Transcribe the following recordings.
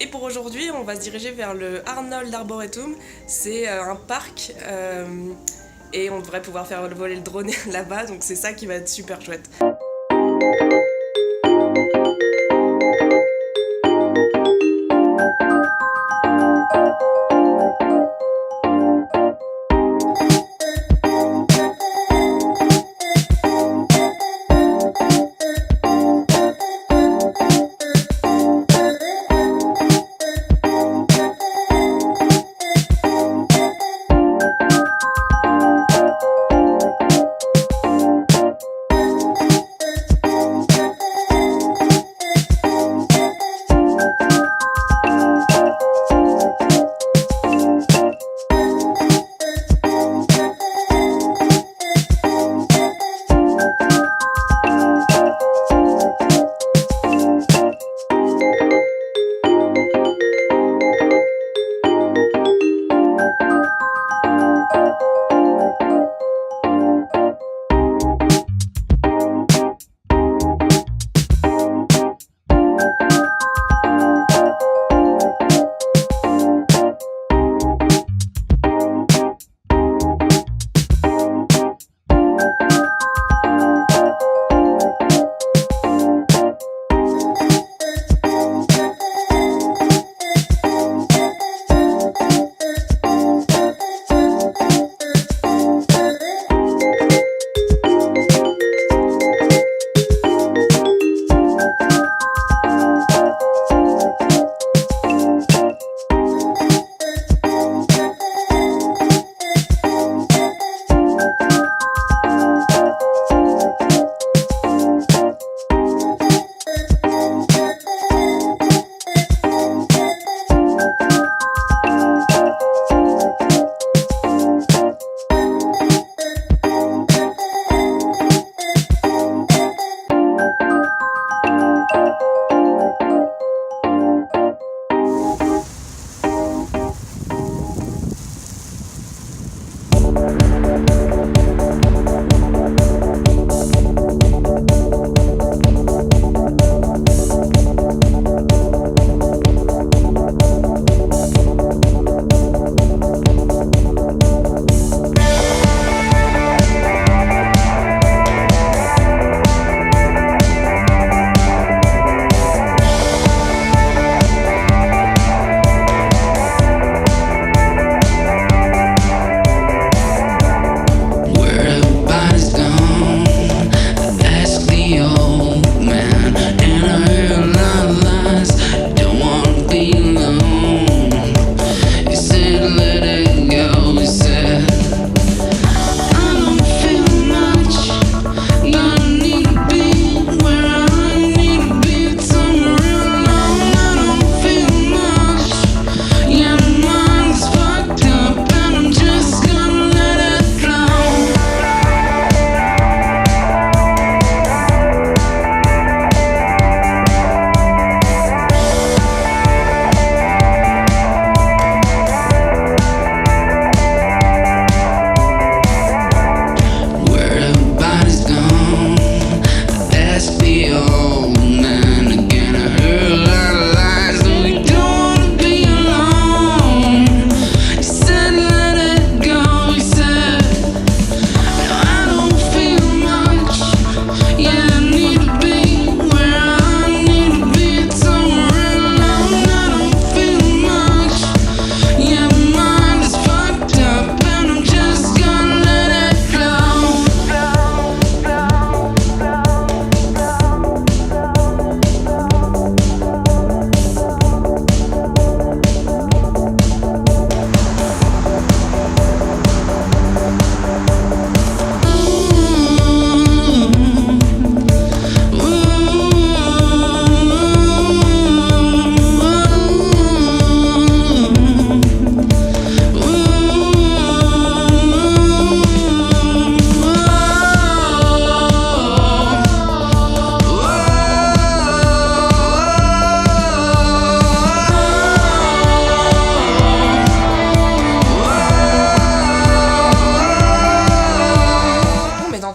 Et pour aujourd'hui, on va se diriger vers le Arnold Arboretum. C'est un parc et on devrait pouvoir faire voler le drone là-bas, donc c'est ça qui va être super chouette.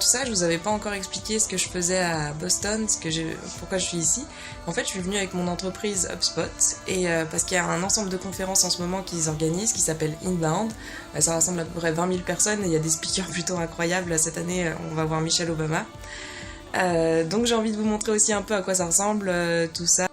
tout ça, je vous avais pas encore expliqué ce que je faisais à Boston, pourquoi je suis ici. En fait, je suis venue avec mon entreprise HubSpot, et parce qu'il y a un ensemble de conférences en ce moment qu'ils organisent, qui s'appelle Inbound. Ça rassemble à peu près 20 000 personnes, et il y a des speakers plutôt incroyables. Cette année, on va voir Michelle Obama. Donc j'ai envie de vous montrer aussi un peu à quoi ça ressemble, tout ça.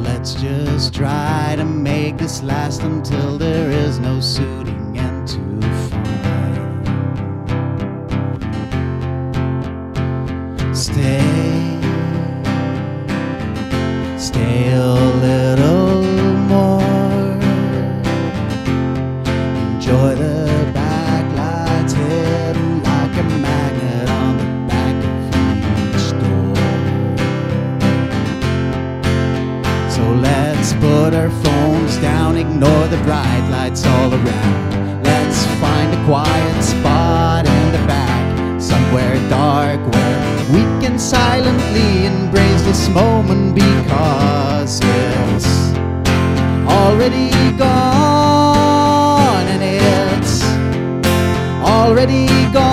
Let's just try to make this last until there is no suiting and to find. Stay a little more. Enjoy the backlights hidden like a magnet on the back of each door. So let's put our phones down, ignore the bright lights all around. Let's find a quiet spot in the back, somewhere dark where we can silently embrace this moment, because it's already gone and it's already gone.